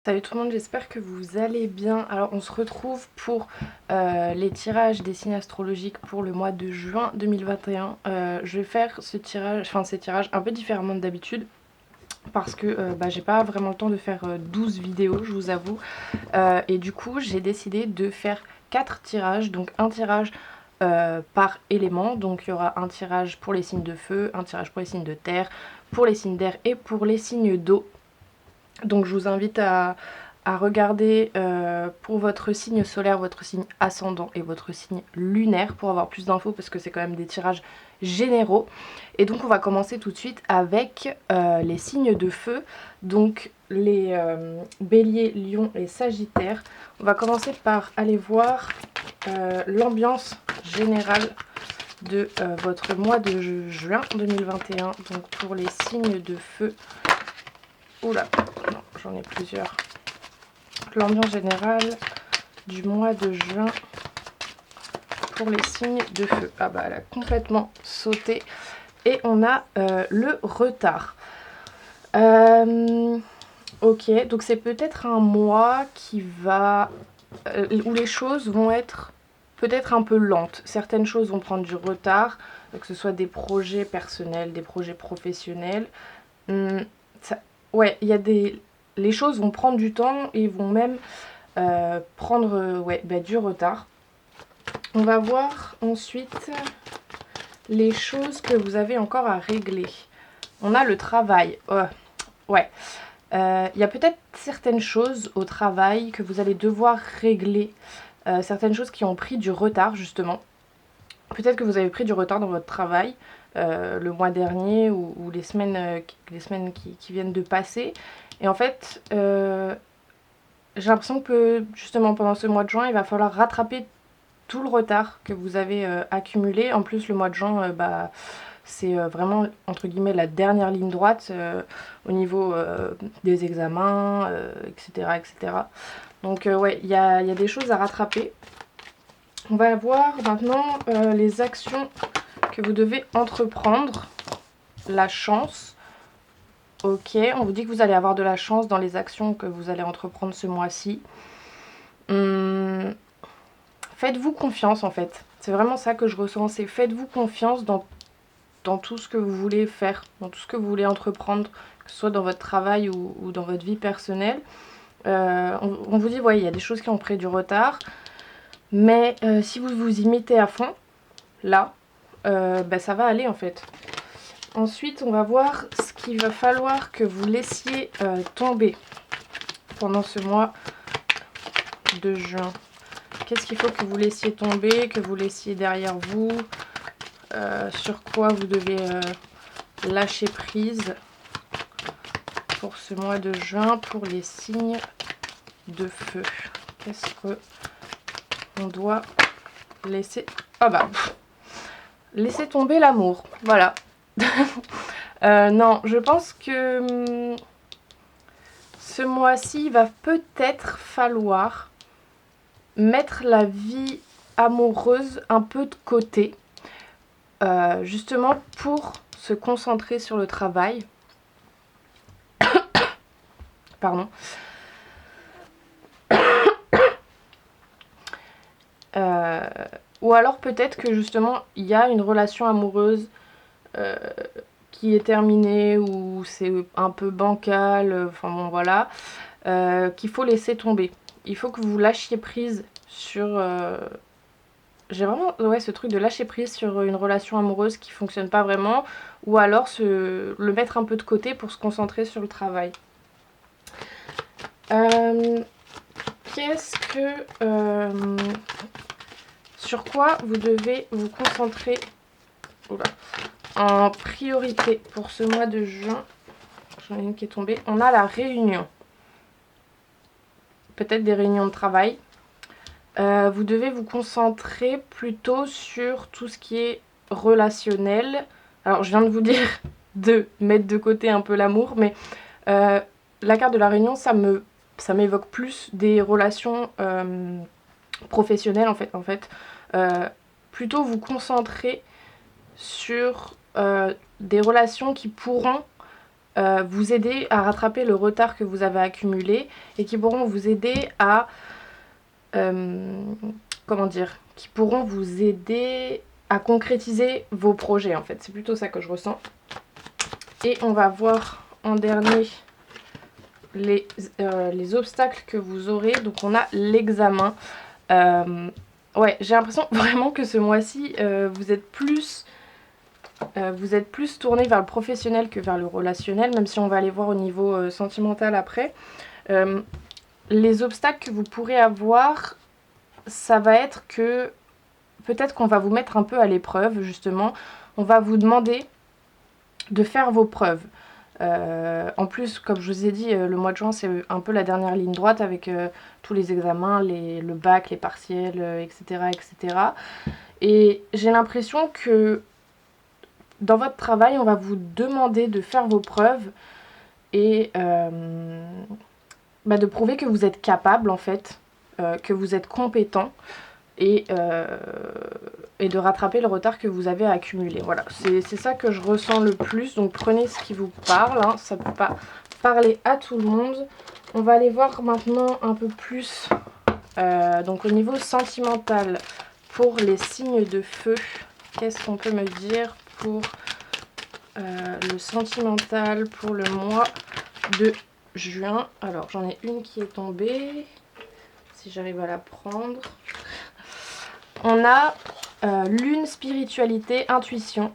Salut tout le monde, j'espère que vous allez bien. Alors on se retrouve pour les tirages des signes astrologiques pour le mois de juin 2021. Je vais faire ces tirages un peu différemment d'habitude parce que j'ai pas vraiment le temps de faire 12 vidéos, je vous avoue. Et du coup j'ai décidé de faire 4 tirages, donc un tirage par élément. Donc il y aura un tirage pour les signes de feu, un tirage pour les signes de terre, pour les signes d'air et pour les signes d'eau. Donc je vous invite à regarder pour votre signe solaire, votre signe ascendant et votre signe lunaire pour avoir plus d'infos parce que c'est quand même des tirages généraux. Et donc on va commencer tout de suite avec les signes de feu, donc les béliers, lions et sagittaires. On va commencer par aller voir l'ambiance générale de votre mois de juin 2021, donc pour les signes de feu. Oula, non, j'en ai plusieurs. L'ambiance générale du mois de juin pour les signes de feu. Ah bah elle a complètement sauté. Et on a le retard. Ok, donc c'est peut-être un mois qui va... où les choses vont être peut-être un peu lentes. Certaines choses vont prendre du retard, que ce soit des projets personnels, des projets professionnels. Ouais, il y a des... Les choses vont prendre du temps et vont même prendre du retard. On va voir ensuite les choses que vous avez encore à régler. On a le travail. Ouais. Il y a peut-être certaines choses au travail que vous allez devoir régler. Certaines choses qui ont pris du retard, justement. Peut-être que vous avez pris du retard dans votre travail le mois dernier ou les semaines qui viennent de passer. Et en fait, j'ai l'impression que justement pendant ce mois de juin, il va falloir rattraper tout le retard que vous avez accumulé. En plus, le mois de juin, c'est vraiment, entre guillemets, la dernière ligne droite au niveau des examens, etc., etc. Donc, ouais, il y a des choses à rattraper. On va voir maintenant les actions que vous devez entreprendre. La chance. Ok, on vous dit que vous allez avoir de la chance dans les actions que vous allez entreprendre ce mois-ci. Faites-vous confiance en fait. C'est vraiment ça que je ressens. C'est faites-vous confiance dans tout ce que vous voulez faire, dans tout ce que vous voulez entreprendre, que ce soit dans votre travail ou dans votre vie personnelle. On vous dit, ouais, il y a des choses qui ont pris du retard. Mais si vous vous y mettez à fond, là, ça va aller en fait. Ensuite, on va voir ce qu'il va falloir que vous laissiez tomber pendant ce mois de juin. Qu'est-ce qu'il faut que vous laissiez tomber, que vous laissiez derrière vous, sur quoi vous devez lâcher prise pour ce mois de juin pour les signes de feu. Qu'est-ce que on doit laisser... laisser tomber l'amour, voilà. Non, je pense que ce mois-ci, il va peut-être falloir mettre la vie amoureuse un peu de côté, justement pour se concentrer sur le travail. Pardon. Ou alors peut-être que justement il y a une relation amoureuse qui est terminée ou c'est un peu bancal, enfin bon voilà, qu'il faut laisser tomber. Il faut que vous lâchiez prise sur... J'ai vraiment ce truc de lâcher prise sur une relation amoureuse qui fonctionne pas vraiment, ou alors le mettre un peu de côté pour se concentrer sur le travail. Qu'est-ce que... sur quoi vous devez vous concentrer en priorité pour ce mois de juin? J'en ai une qui est tombée. On a la réunion. Peut-être des réunions de travail. Vous devez vous concentrer plutôt sur tout ce qui est relationnel. Alors je viens de vous dire de mettre de côté un peu l'amour, mais la carte de la réunion, ça m'évoque plus des relations professionnelles en fait. Plutôt vous concentrer sur des relations qui pourront vous aider à rattraper le retard que vous avez accumulé et qui pourront vous aider à... comment dire, qui pourront vous aider à concrétiser vos projets en fait. C'est plutôt ça que je ressens. Et on va voir en dernier les obstacles que vous aurez. Donc on a l'examen. Ouais, j'ai l'impression vraiment que ce mois-ci, vous êtes plus tourné vers le professionnel que vers le relationnel, même si on va aller voir au niveau sentimental après. Les obstacles que vous pourrez avoir, ça va être que peut-être qu'on va vous mettre un peu à l'épreuve, justement. On va vous demander de faire vos preuves. En plus, comme je vous ai dit, le mois de juin, c'est un peu la dernière ligne droite avec tous les examens, le bac, les partiels, etc., etc. Et j'ai l'impression que dans votre travail, on va vous demander de faire vos preuves et de prouver que vous êtes capable, en fait, que vous êtes compétent et de rattraper le retard que vous avez accumulé. Voilà, c'est ça que je ressens le plus. Donc prenez ce qui vous parle, hein. Ça ne peut pas parler à tout le monde. On va aller voir maintenant un peu plus donc au niveau sentimental pour les signes de feu. Qu'est-ce qu'on peut me dire pour le sentimental pour le mois de juin? Alors j'en ai une qui est tombée, si j'arrive à la prendre. On a lune, spiritualité, intuition.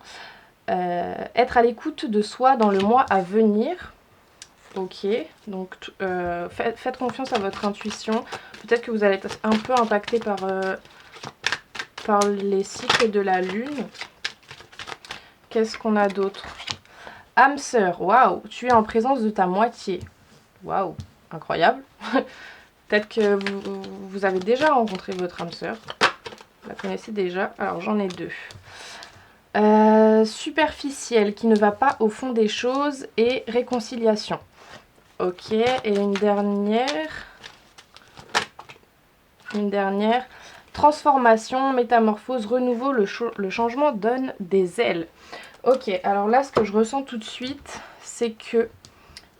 Être à l'écoute de soi dans le mois à venir. Ok, donc faites confiance à votre intuition. Peut-être que vous allez être un peu impacté par les cycles de la lune. Qu'est-ce qu'on a d'autre? Âme sœur, waouh, tu es en présence de ta moitié. Waouh, incroyable. Peut-être que vous avez déjà rencontré votre âme sœur. Vous la connaissez déjà. Alors j'en ai deux. Superficielle, qui ne va pas au fond des choses, et réconciliation. Ok, et une dernière. Transformation, métamorphose, renouveau, le changement donne des ailes. Ok, alors là, ce que je ressens tout de suite, c'est que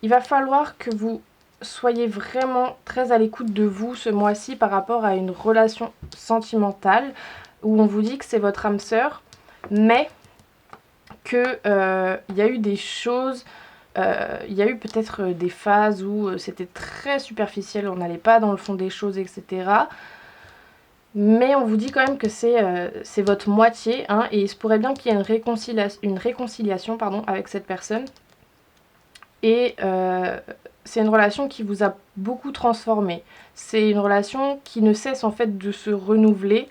il va falloir que vous soyez vraiment très à l'écoute de vous ce mois-ci par rapport à une relation sentimentale où on vous dit que c'est votre âme sœur, mais que il y a eu des choses, il y a eu peut-être des phases où c'était très superficiel, on n'allait pas dans le fond des choses, etc. Mais on vous dit quand même que c'est votre moitié, hein, et il se pourrait bien qu'il y ait une réconciliation avec cette personne. Et c'est une relation qui vous a beaucoup transformé. C'est une relation qui ne cesse en fait de se renouveler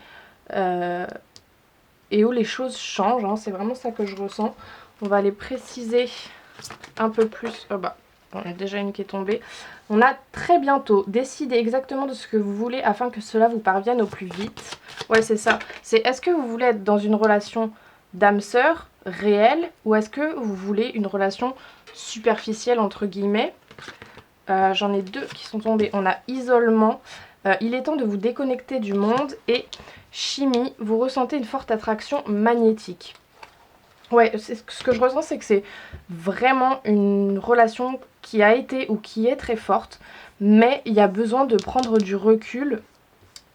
et où les choses changent, hein, c'est vraiment ça que je ressens. On va aller préciser un peu plus. Oh bah, on a déjà une qui est tombée. On a très bientôt. Décidez exactement de ce que vous voulez afin que cela vous parvienne au plus vite. Ouais, c'est ça. C'est est-ce que vous voulez être dans une relation d'âme sœur réelle ou est-ce que vous voulez une relation superficielle entre guillemets? J'en ai deux qui sont tombés. On a isolement. Il est temps de vous déconnecter du monde. Et chimie, vous ressentez une forte attraction magnétique. Ouais, ce que je ressens, c'est que c'est vraiment une relation qui a été ou qui est très forte, mais il y a besoin de prendre du recul.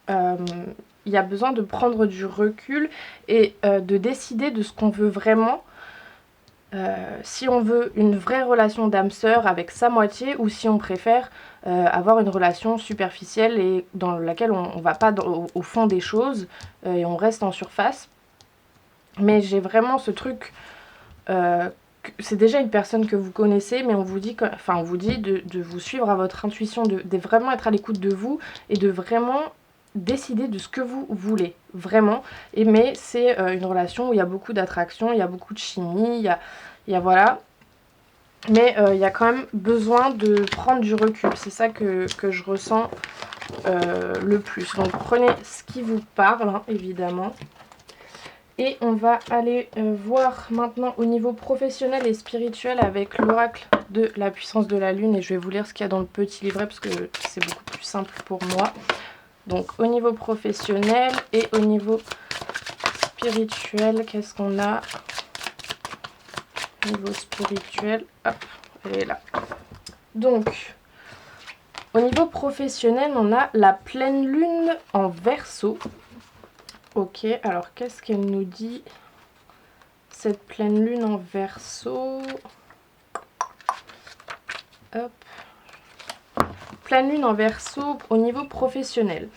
Il y a besoin de prendre du recul et de décider de ce qu'on veut vraiment. Si on veut une vraie relation d'âme sœur avec sa moitié ou si on préfère avoir une relation superficielle et dans laquelle on ne va pas au fond des choses et on reste en surface. Mais j'ai vraiment ce truc, c'est déjà une personne que vous connaissez, mais on vous dit de vous suivre à votre intuition, de vraiment être à l'écoute de vous et de vraiment décider de ce que vous voulez, vraiment. Mais c'est une relation où il y a beaucoup d'attraction, il y a beaucoup de chimie, il y a voilà. Mais il y a quand même besoin de prendre du recul, c'est ça que je ressens le plus. Donc prenez ce qui vous parle, hein, évidemment. Et on va aller voir maintenant au niveau professionnel et spirituel avec l'oracle de la puissance de la lune. Et je vais vous lire ce qu'il y a dans le petit livret parce que c'est beaucoup plus simple pour moi. Donc au niveau professionnel et au niveau spirituel, qu'est-ce qu'on a? Au niveau spirituel, hop, elle est là. Donc, au niveau professionnel, on a la pleine lune en Verseau. Ok, alors qu'est-ce qu'elle nous dit, cette pleine lune en Verseau? Hop. Pleine lune en Verseau au niveau professionnel.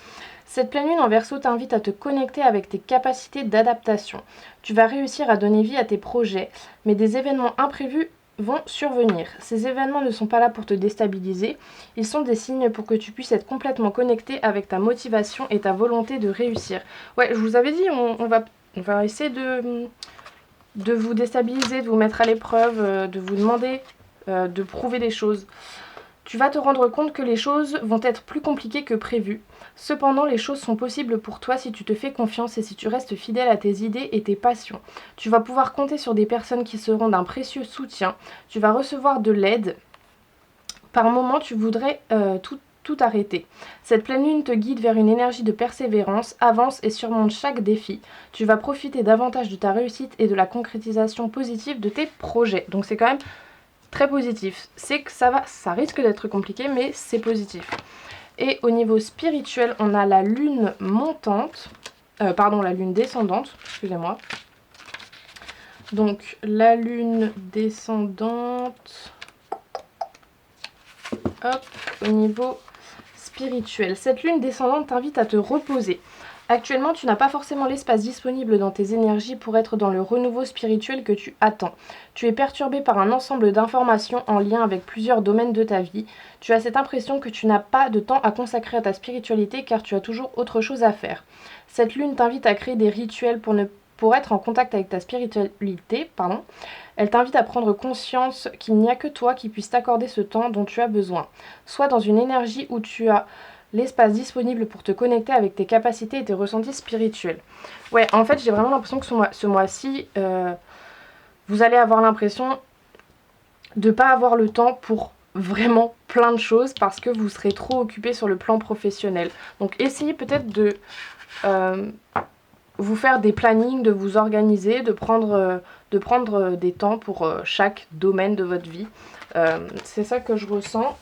Cette pleine lune en Verseau t'invite à te connecter avec tes capacités d'adaptation. Tu vas réussir à donner vie à tes projets, mais des événements imprévus vont survenir. Ces événements ne sont pas là pour te déstabiliser, ils sont des signes pour que tu puisses être complètement connecté avec ta motivation et ta volonté de réussir. Ouais, je vous avais dit, on va essayer de vous déstabiliser, de vous mettre à l'épreuve, de vous demander de prouver des choses. Tu vas te rendre compte que les choses vont être plus compliquées que prévu. Cependant, les choses sont possibles pour toi si tu te fais confiance et si tu restes fidèle à tes idées et tes passions. Tu vas pouvoir compter sur des personnes qui seront d'un précieux soutien. Tu vas recevoir de l'aide. Par moments, tu voudrais tout arrêter. Cette pleine lune te guide vers une énergie de persévérance, avance et surmonte chaque défi. Tu vas profiter davantage de ta réussite et de la concrétisation positive de tes projets. Donc c'est quand même très positif. C'est que ça risque d'être compliqué, mais c'est positif. Et au niveau spirituel, on a la lune montante, la lune descendante, excusez-moi. Donc la lune descendante, hop, au niveau spirituel. Cette lune descendante t'invite à te reposer. Actuellement, tu n'as pas forcément l'espace disponible dans tes énergies pour être dans le renouveau spirituel que tu attends. Tu es perturbé par un ensemble d'informations en lien avec plusieurs domaines de ta vie. Tu as cette impression que tu n'as pas de temps à consacrer à ta spiritualité car tu as toujours autre chose à faire. Cette lune t'invite à créer des rituels pour être en contact avec ta spiritualité. Elle t'invite à prendre conscience qu'il n'y a que toi qui puisse t'accorder ce temps dont tu as besoin. Sois dans une énergie où tu as l'espace disponible pour te connecter avec tes capacités et tes ressentis spirituels. Ouais, en fait, j'ai vraiment l'impression que ce mois-ci, vous allez avoir l'impression de ne pas avoir le temps pour vraiment plein de choses parce que vous serez trop occupé sur le plan professionnel. Donc, essayez peut-être de vous faire des plannings, de vous organiser, de prendre des temps pour chaque domaine de votre vie. C'est ça que je ressens.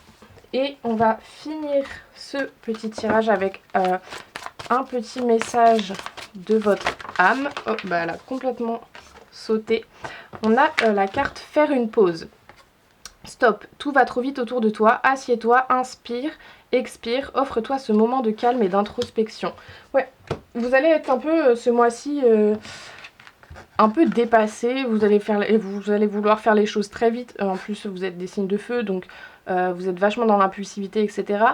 Et on va finir ce petit tirage avec un petit message de votre âme. Oh, bah elle a complètement sauté. On a la carte faire une pause. Stop, tout va trop vite autour de toi. Assieds-toi, inspire, expire, offre-toi ce moment de calme et d'introspection. Ouais, vous allez être un peu ce mois-ci un peu dépassé. Vous allez vouloir faire les choses très vite. En plus, vous êtes des signes de feu, donc vous êtes vachement dans l'impulsivité, etc.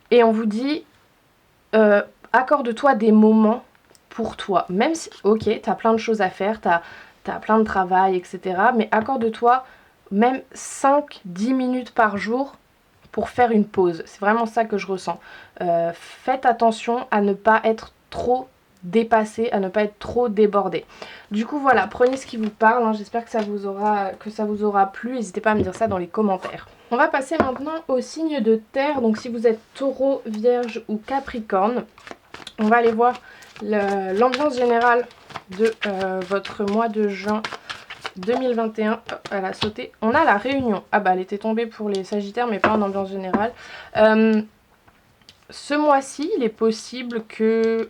Et on vous dit, accorde-toi des moments pour toi. Même si, ok, t'as plein de choses à faire, t'as plein de travail, etc. Mais accorde-toi même 5-10 minutes par jour pour faire une pause. C'est vraiment ça que je ressens. Faites attention à ne pas être trop dépassé, à ne pas être trop débordé. Du coup voilà, prenez ce qui vous parle, hein. J'espère que ça vous aura plu. N'hésitez pas à me dire ça dans les commentaires. On va passer maintenant au signe de terre. Donc si vous êtes taureau, vierge ou capricorne, on va aller voir l'ambiance générale de votre mois de juin 2021. Oh, elle a sauté. On a la réunion. Ah bah elle était tombée pour les sagittaires mais pas en ambiance générale. Ce mois-ci, il est possible que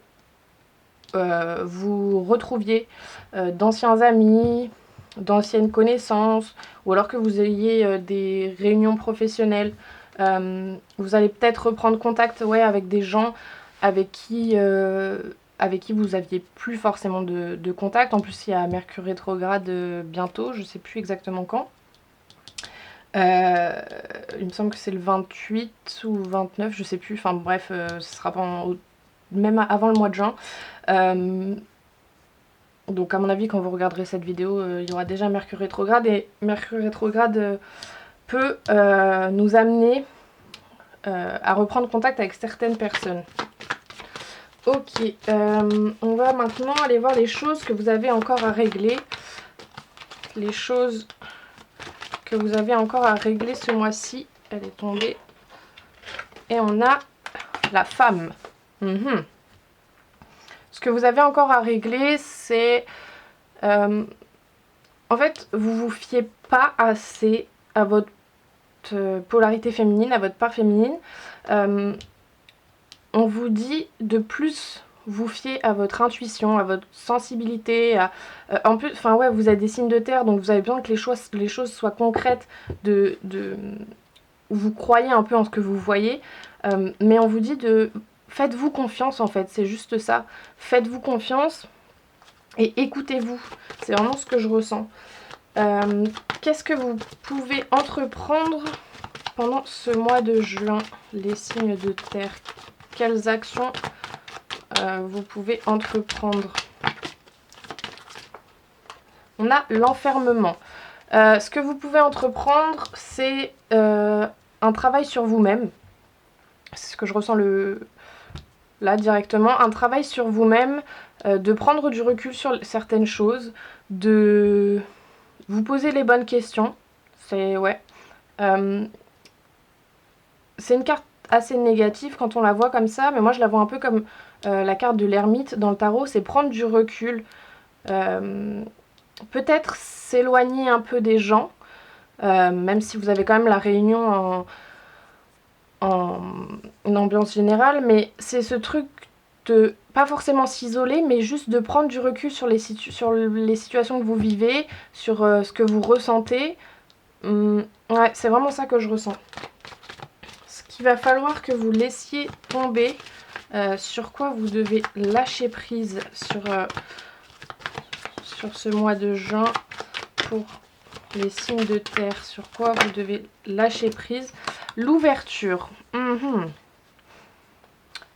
vous retrouviez d'anciens amis, d'anciennes connaissances, ou alors que vous ayez des réunions professionnelles. Vous allez peut-être reprendre contact avec des gens avec qui vous aviez plus forcément de contact. En plus, il y a Mercure rétrograde bientôt, je ne sais plus exactement quand. Il me semble que c'est le 28 ou 29, je sais plus. Enfin bref, ce sera même avant le mois de juin. Donc à mon avis, quand vous regarderez cette vidéo, il y aura déjà Mercure rétrograde. Et Mercure rétrograde peut nous amener à reprendre contact avec certaines personnes. Ok, on va maintenant aller voir les choses que vous avez encore à régler. Les choses que vous avez encore à régler ce mois-ci. Elle est tombée. Et on a la femme. Ce que vous avez encore à régler, c'est... en fait, vous vous fiez pas assez à votre polarité féminine, à votre part féminine. On vous dit de plus vous fier à votre intuition, à votre sensibilité. En plus, enfin ouais, vous êtes des signes de terre, donc vous avez besoin que les choses soient concrètes, où vous croyez un peu en ce que vous voyez. Mais on vous dit de... Faites-vous confiance en fait, c'est juste ça. Faites-vous confiance et écoutez-vous. C'est vraiment ce que je ressens. Qu'est-ce que vous pouvez entreprendre pendant ce mois de juin, les signes de terre? Quelles actions vous pouvez entreprendre? On a l'enfermement. Ce que vous pouvez entreprendre, c'est un travail sur vous-même. C'est ce que je ressens là directement. Un travail sur vous-même, de prendre du recul sur certaines choses, de vous poser les bonnes questions. C'est c'est une carte assez négative quand on la voit comme ça, mais moi je la vois un peu comme la carte de l'ermite dans le tarot, c'est prendre du recul, peut-être s'éloigner un peu des gens, même si vous avez quand même la réunion en ambiance générale, mais c'est ce truc de pas forcément s'isoler, mais juste de prendre du recul sur les situations que vous vivez, sur ce que vous ressentez. Ouais, c'est vraiment ça que je ressens. Ce qu'il va falloir que vous laissiez tomber, sur quoi vous devez lâcher prise sur ce mois de juin pour les signes de terre, sur quoi vous devez lâcher prise. L'ouverture.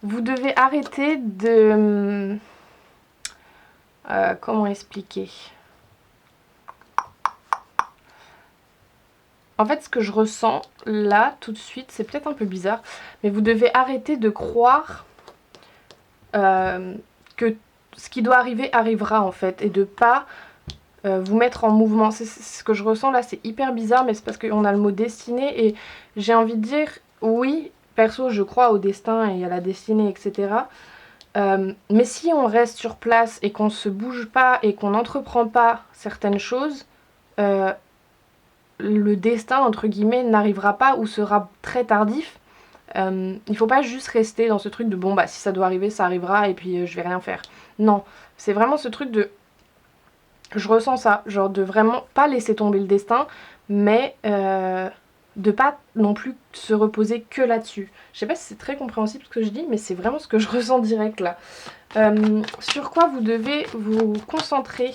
Vous devez arrêter de... comment expliquer? En fait, ce que je ressens là, tout de suite, c'est peut-être un peu bizarre, mais vous devez arrêter de croire que ce qui doit arriver arrivera en fait, et de pas vous mettre en mouvement. C'est ce que je ressens là, c'est hyper bizarre, mais c'est parce qu'on a le mot destinée, et j'ai envie de dire, oui, perso, je crois au destin et à la destinée, etc. Mais si on reste sur place et qu'on se bouge pas et qu'on n'entreprend pas certaines choses, le destin, entre guillemets, n'arrivera pas ou sera très tardif. Il faut pas juste rester dans ce truc de bon bah si ça doit arriver ça arrivera et puis je vais rien faire. Non, c'est vraiment ce truc de... Je ressens ça, genre de vraiment pas laisser tomber le destin, mais de pas non plus se reposer que là-dessus. Je sais pas si c'est très compréhensible ce que je dis, mais c'est vraiment ce que je ressens direct là. Sur quoi vous devez vous concentrer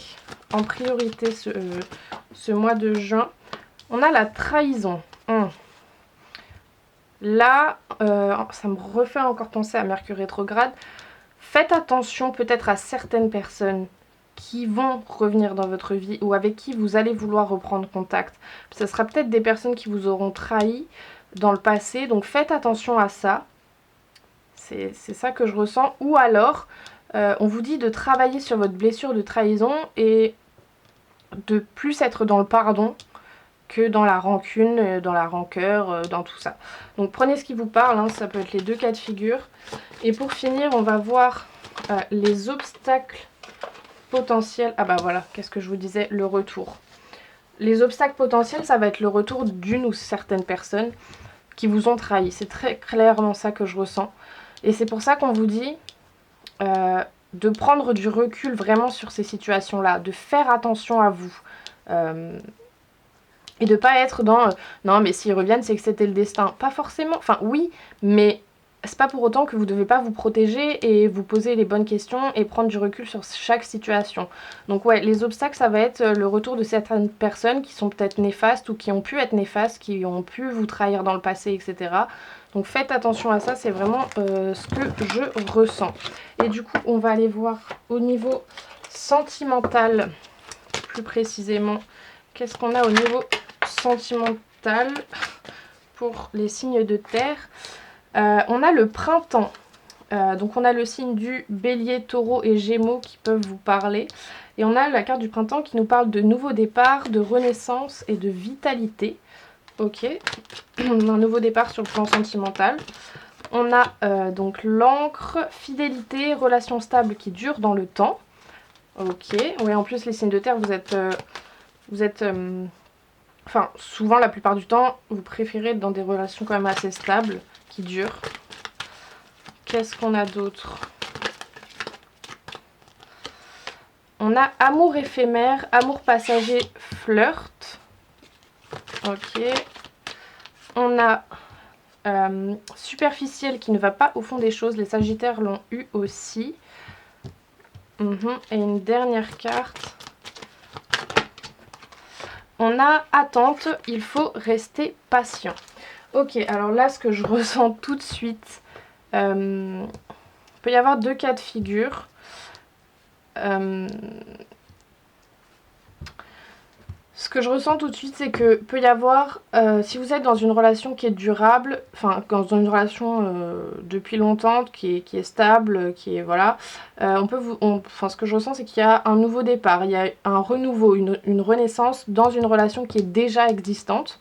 en priorité ce mois de juin? On a la trahison. Là, ça me refait encore penser à Mercure rétrograde. Faites attention peut-être à certaines personnes qui vont revenir dans votre vie ou avec qui vous allez vouloir reprendre contact. Ce sera peut-être des personnes qui vous auront trahi dans le passé, donc faites attention à ça. C'est ça que je ressens. Ou alors, on vous dit de travailler sur votre blessure de trahison et de plus être dans le pardon que dans la rancune, dans la rancœur, dans tout ça. Donc prenez ce qui vous parle, hein, ça peut être les deux cas de figure. Et pour finir, on va voir les obstacles potentiels. Ah bah voilà, qu'est-ce que je vous disais, le retour. Les obstacles potentiels, ça va être le retour d'une ou certaines personnes qui vous ont trahi. C'est très clairement ça que je ressens. Et c'est pour ça qu'on vous dit de prendre du recul vraiment sur ces situations-là, de faire attention à vous. Et de pas être dans non mais s'ils reviennent c'est que c'était le destin. Pas forcément, enfin oui, mais c'est pas pour autant que vous devez pas vous protéger et vous poser les bonnes questions et prendre du recul sur chaque situation. Donc ouais, les obstacles ça va être le retour de certaines personnes qui sont peut-être néfastes ou qui ont pu être néfastes, qui ont pu vous trahir dans le passé, etc. Donc faites attention à ça, c'est vraiment ce que je ressens. Et du coup on va aller voir au niveau sentimental, plus précisément, qu'est-ce qu'on a au niveau sentimental pour les signes de terre. On a le printemps, donc on a le signe du bélier, taureau et gémeaux qui peuvent vous parler, et on a la carte du printemps qui nous parle de nouveau départ, de renaissance et de vitalité. Ok, un nouveau départ sur le plan sentimental. On a donc l'encre, fidélité, relation stable qui dure dans le temps. Ok, oui, en plus les signes de terre vous êtes Enfin, souvent, la plupart du temps, vous préférez être dans des relations quand même assez stables, qui durent. Qu'est-ce qu'on a d'autre? On a amour éphémère, amour passager, flirt. Ok. On a superficiel qui ne va pas au fond des choses. Les Sagittaires l'ont eu aussi. Et une dernière carte. On a attente, il faut rester patient. Ok, alors là, ce que je ressens tout de suite, il peut y avoir deux cas de figure. Ce que je ressens tout de suite, c'est que peut y avoir, si vous êtes dans une relation qui est durable, enfin dans une relation depuis longtemps, qui est stable, qui est voilà, ce que je ressens, c'est qu'il y a un nouveau départ, il y a un renouveau, une renaissance dans une relation qui est déjà existante.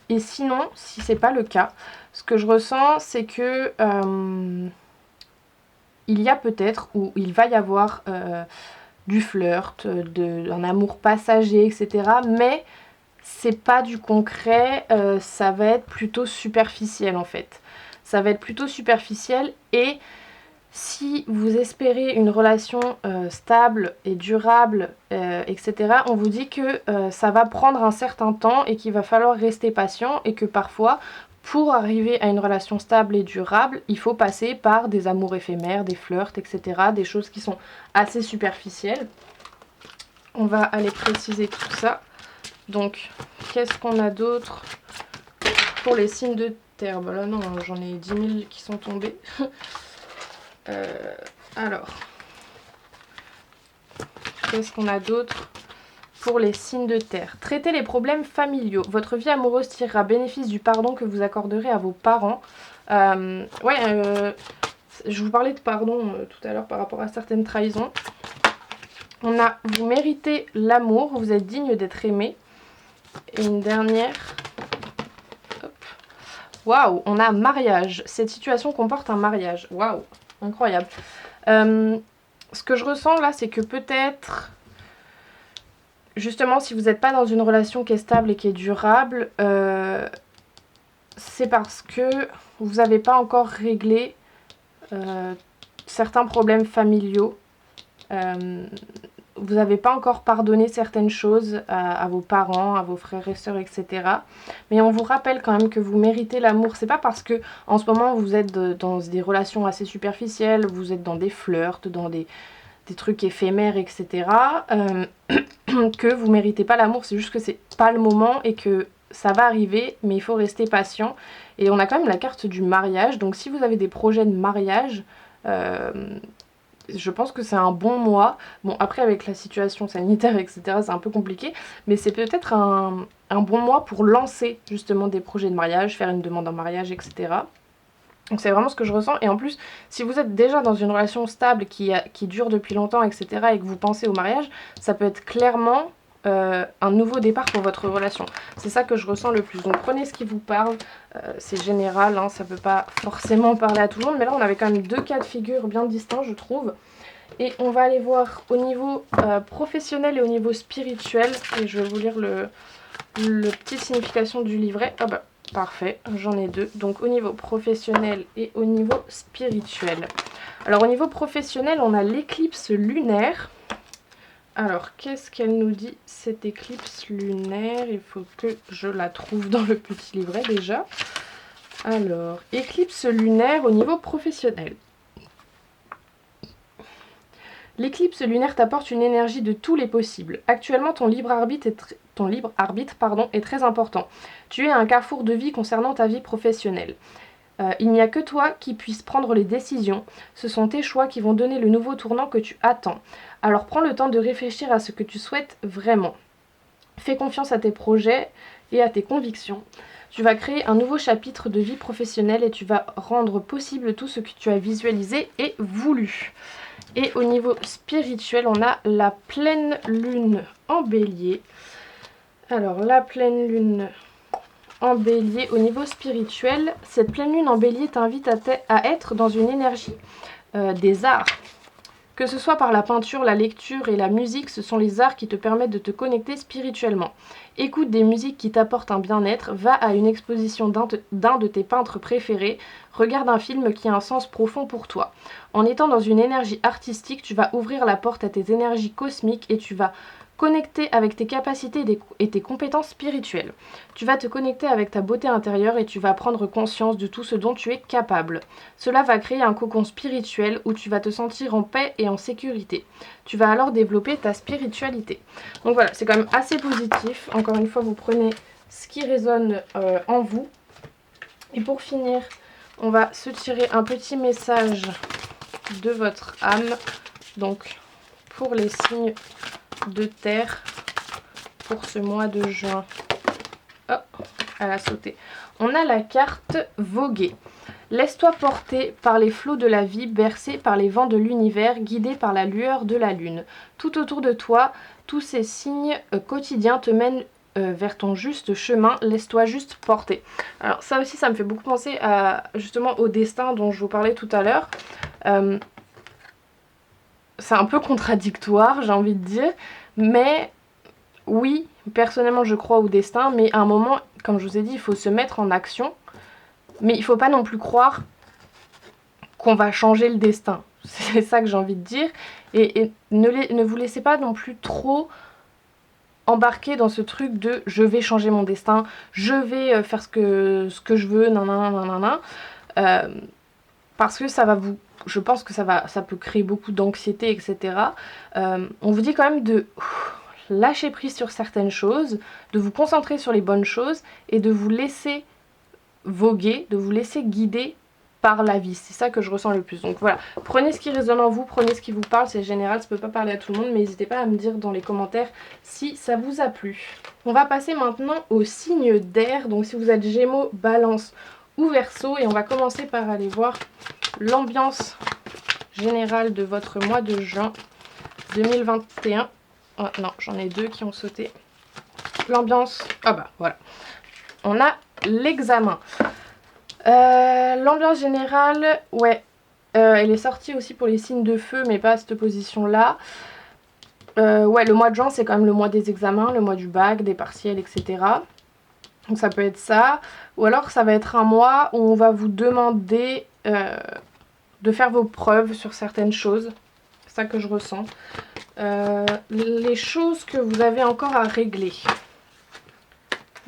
Et sinon, si c'est pas le cas, ce que je ressens, c'est que il y a peut-être, ou il va y avoir du flirt, un amour passager, etc. Mais c'est pas du concret, ça va être plutôt superficiel en fait. Ça va être plutôt superficiel et si vous espérez une relation stable et durable, etc., on vous dit que ça va prendre un certain temps et qu'il va falloir rester patient et que parfois, pour arriver à une relation stable et durable, il faut passer par des amours éphémères, des flirts, etc., des choses qui sont assez superficielles. On va aller préciser tout ça. Donc, qu'est-ce qu'on a d'autre pour les signes de terre? Bah là non, j'en ai 10 000 qui sont tombés. Alors, qu'est-ce qu'on a d'autre pour les signes de terre? Traitez les problèmes familiaux. Votre vie amoureuse tirera bénéfice du pardon que vous accorderez à vos parents. Je vous parlais de pardon tout à l'heure par rapport à certaines trahisons. On a, vous méritez l'amour, vous êtes digne d'être aimé. Et une dernière. Waouh, on a mariage. Cette situation comporte un mariage. Waouh, incroyable. Ce que je ressens là, c'est que peut-être, justement, si vous n'êtes pas dans une relation qui est stable et qui est durable, c'est parce que vous n'avez pas encore réglé certains problèmes familiaux. Vous n'avez pas encore pardonné certaines choses à vos parents, à vos frères et sœurs, etc. Mais on vous rappelle quand même que vous méritez l'amour. C'est pas parce que en ce moment vous êtes dans des relations assez superficielles, vous êtes dans des flirts, dans des trucs éphémères, etc. Que vous méritez pas l'amour. C'est juste que c'est pas le moment et que ça va arriver, mais il faut rester patient. Et on a quand même la carte du mariage. Donc si vous avez des projets de mariage, je pense que c'est un bon mois. Bon, après, avec la situation sanitaire, etc., c'est un peu compliqué. Mais c'est peut-être un bon mois pour lancer, justement, des projets de mariage, faire une demande en mariage, etc. Donc c'est vraiment ce que je ressens. Et en plus, si vous êtes déjà dans une relation stable qui dure depuis longtemps, etc., et que vous pensez au mariage, ça peut être clairement un nouveau départ pour votre relation. C'est ça que je ressens le plus. Donc prenez ce qui vous parle. C'est général, hein, ça peut pas forcément parler à tout le monde. Mais là, on avait quand même deux cas de figure bien distincts, je trouve. Et on va aller voir au niveau professionnel et au niveau spirituel. Et je vais vous lire le petite signification du livret. Ah bah, parfait, j'en ai deux. Donc au niveau professionnel et au niveau spirituel. Alors au niveau professionnel, on a l'éclipse lunaire. Alors, qu'est-ce qu'elle nous dit, cette éclipse lunaire? Il faut que je la trouve dans le petit livret déjà. Alors, éclipse lunaire au niveau professionnel. L'éclipse lunaire t'apporte une énergie de tous les possibles. Actuellement, ton libre arbitre est très important. Tu es à un carrefour de vie concernant ta vie professionnelle. Il n'y a que toi qui puisse prendre les décisions. Ce sont tes choix qui vont donner le nouveau tournant que tu attends. Alors prends le temps de réfléchir à ce que tu souhaites vraiment. Fais confiance à tes projets et à tes convictions. Tu vas créer un nouveau chapitre de vie professionnelle et tu vas rendre possible tout ce que tu as visualisé et voulu. Et au niveau spirituel, on a la pleine lune en bélier. Alors la pleine lune en bélier, au niveau spirituel, cette pleine lune en bélier t'invite à être dans une énergie des arts. Que ce soit par la peinture, la lecture et la musique, ce sont les arts qui te permettent de te connecter spirituellement. Écoute des musiques qui t'apportent un bien-être, va à une exposition d'un de tes peintres préférés, regarde un film qui a un sens profond pour toi. En étant dans une énergie artistique, tu vas ouvrir la porte à tes énergies cosmiques et tu vas connecter avec tes capacités et tes compétences spirituelles. Tu vas te connecter avec ta beauté intérieure et tu vas prendre conscience de tout ce dont tu es capable. Cela va créer un cocon spirituel où tu vas te sentir en paix et en sécurité. Tu vas alors développer ta spiritualité. Donc voilà, c'est quand même assez positif. Encore une fois, vous prenez ce qui résonne en vous. Et pour finir, on va se tirer un petit message de votre âme. Donc, pour les signes de terre pour ce mois de juin. Oh, elle a sauté. On a la carte voguer. Laisse-toi porter par les flots de la vie, bercé par les vents de l'univers, guidé par la lueur de la lune. Tout autour de toi, tous ces signes quotidiens te mènent vers ton juste chemin, laisse-toi juste porter. Alors ça aussi, ça me fait beaucoup penser justement au destin dont je vous parlais tout à l'heure. C'est un peu contradictoire, j'ai envie de dire, mais oui, personnellement je crois au destin, mais à un moment, comme je vous ai dit, il faut se mettre en action, mais il ne faut pas non plus croire qu'on va changer le destin. C'est ça que j'ai envie de dire, et ne vous laissez pas non plus trop embarquer dans ce truc de je vais changer mon destin, je vais faire ce que je veux, nanana, parce que ça va vous... Je pense que ça peut créer beaucoup d'anxiété, etc. On vous dit quand même de lâcher prise sur certaines choses, de vous concentrer sur les bonnes choses et de vous laisser voguer, de vous laisser guider par la vie. C'est ça que je ressens le plus. Donc voilà, prenez ce qui résonne en vous, prenez ce qui vous parle, c'est général, ça peut pas parler à tout le monde, mais n'hésitez pas à me dire dans les commentaires si ça vous a plu. On va passer maintenant au signe d'air, donc si vous êtes Gémeaux, Balance ou Verseau, et on va commencer par aller voir l'ambiance générale de votre mois de juin 2021. Oh, non, j'en ai deux qui ont sauté. L'ambiance, ah bah voilà. On a l'examen. L'ambiance générale, ouais, elle est sortie aussi pour les signes de feu, mais pas à cette position-là. Ouais, le mois de juin, c'est quand même le mois des examens, le mois du bac, des partiels, etc. Donc ça peut être ça. Ou alors ça va être un mois où on va vous demander de faire vos preuves sur certaines choses. C'est ça que je ressens. Les choses que vous avez encore à régler.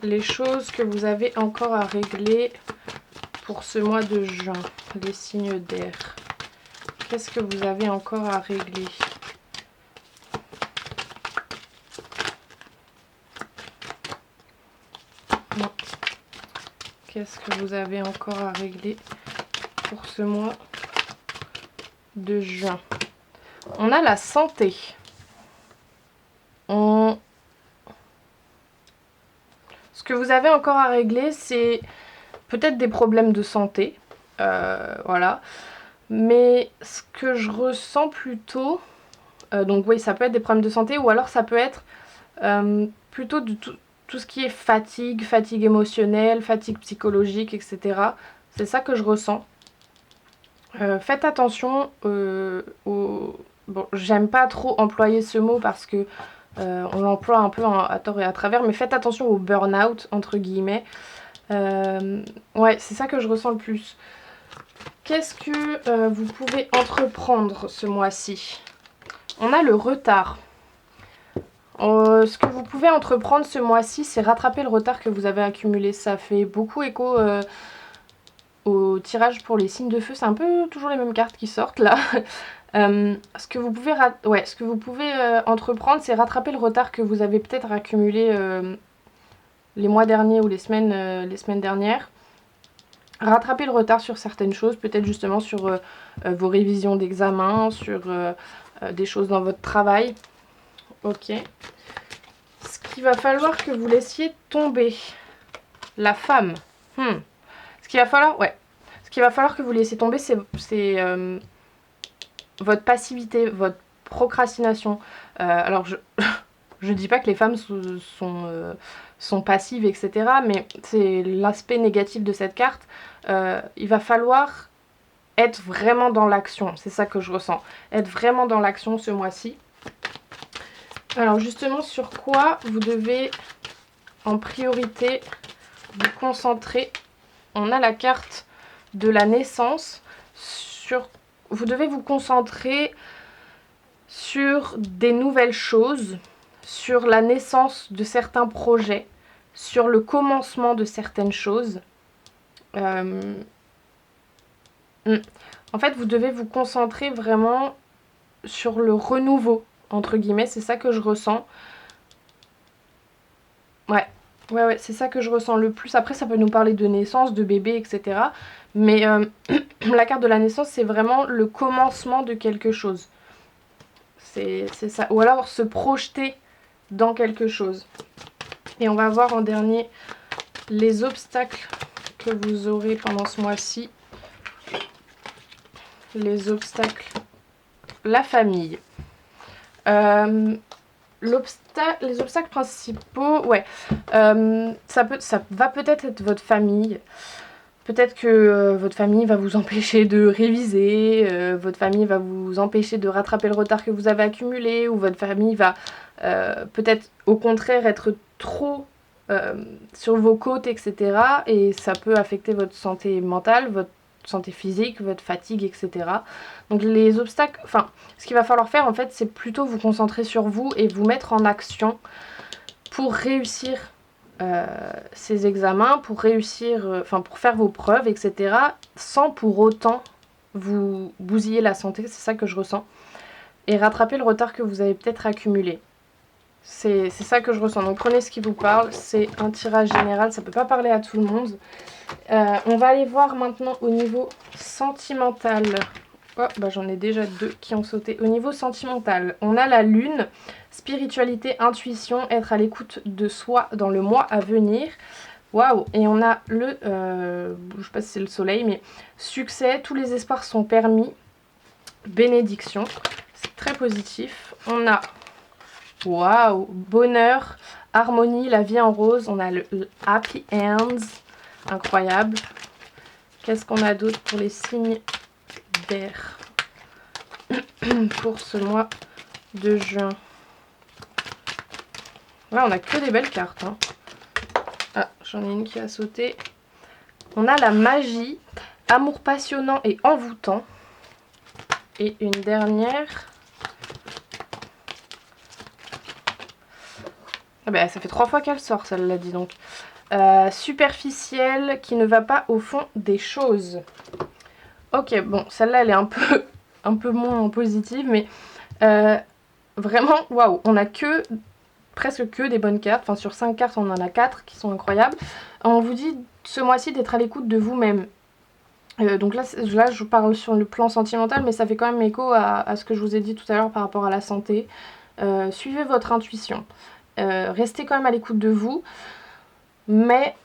Les choses que vous avez encore à régler pour ce mois de juin. Les signes d'air. Qu'est-ce que vous avez encore à régler ? Non. Qu'est-ce que vous avez encore à régler pour ce mois de juin? On a la santé. Ce que vous avez encore à régler, c'est peut-être des problèmes de santé. Voilà. Mais ce que je ressens plutôt... donc oui, ça peut être des problèmes de santé, ou alors ça peut être plutôt de tout ce qui est fatigue émotionnelle, fatigue psychologique, etc. C'est ça que je ressens. Faites attention aux... Bon, j'aime pas trop employer ce mot parce que on l'emploie un peu à tort et à travers, mais faites attention au burn-out, entre guillemets. Ouais, c'est ça que je ressens le plus. Qu'est-ce que vous pouvez entreprendre ce mois-ci? On a le retard. Ce que vous pouvez entreprendre ce mois-ci, c'est rattraper le retard que vous avez accumulé. Ça fait beaucoup écho au tirage pour les signes de feu. C'est un peu toujours les mêmes cartes qui sortent là. Ce que vous pouvez entreprendre, c'est rattraper le retard que vous avez peut-être accumulé les mois derniers ou les semaines dernières. Rattraper le retard sur certaines choses, peut-être justement sur vos révisions d'examen, sur des choses dans votre travail. Ok. Ce qu'il va falloir que vous laissiez tomber. La femme. Ce qu'il va falloir que vous laissiez tomber, c'est votre passivité, votre procrastination. Alors, je dis pas que les femmes sont passives, etc. Mais c'est l'aspect négatif de cette carte. Il va falloir être vraiment dans l'action. C'est ça que je ressens. Être vraiment dans l'action ce mois-ci. Alors justement, sur quoi vous devez en priorité vous concentrer? On a la carte de la naissance. Vous devez vous concentrer sur des nouvelles choses, sur la naissance de certains projets, sur le commencement de certaines choses. En fait, vous devez vous concentrer vraiment sur le renouveau, entre guillemets, c'est ça que je ressens. Ouais, c'est ça que je ressens le plus. Après, ça peut nous parler de naissance, de bébé, etc. Mais la carte de la naissance, c'est vraiment le commencement de quelque chose. C'est ça. Ou alors se projeter dans quelque chose. Et on va voir en dernier les obstacles que vous aurez pendant ce mois-ci. Les obstacles. La famille. Les obstacles principaux, ouais. Ça va peut-être être votre famille. Peut-être que votre famille va vous empêcher de réviser, votre famille va vous empêcher de rattraper le retard que vous avez accumulé, ou votre famille va peut-être au contraire être trop sur vos côtes, etc. Et ça peut affecter votre santé mentale, votre santé physique, votre fatigue, etc. Donc les obstacles, enfin, ce qu'il va falloir faire en fait, c'est plutôt vous concentrer sur vous et vous mettre en action pour réussir ces examens, pour réussir, pour faire vos preuves, etc. sans pour autant vous bousiller la santé, c'est ça que je ressens, et rattraper le retard que vous avez peut-être accumulé. C'est ça que je ressens. Donc prenez ce qui vous parle, c'est un tirage général, ça peut pas parler à tout le monde. On va aller voir maintenant au niveau sentimental. Oh, bah j'en ai déjà 2 qui ont sauté. Au niveau sentimental, on a la lune, spiritualité, intuition, être à l'écoute de soi dans le mois à venir. Waouh! Et on a le, je sais pas si c'est le soleil, mais succès, tous les espoirs sont permis, bénédiction, c'est très positif. On a, waouh, bonheur, harmonie, la vie en rose, on a le happy ends, incroyable. Qu'est-ce qu'on a d'autre pour les signes d'air pour ce mois de juin? Là, on a que des belles cartes. Hein. Ah, j'en ai une qui a sauté. On a la magie, amour passionnant et envoûtant. Et une dernière. Ah ben, ça fait 3 fois qu'elle sort, celle-là, dis donc. Superficielle, qui ne va pas au fond des choses. Ok, bon, celle-là, elle est un peu moins positive, mais vraiment, waouh, on a presque que des bonnes cartes. Enfin, sur 5 cartes, on en a 4 qui sont incroyables. On vous dit ce mois-ci d'être à l'écoute de vous-même. Donc là, je parle sur le plan sentimental, mais ça fait quand même écho à ce que je vous ai dit tout à l'heure par rapport à la santé. Suivez votre intuition. Restez quand même à l'écoute de vous. Mais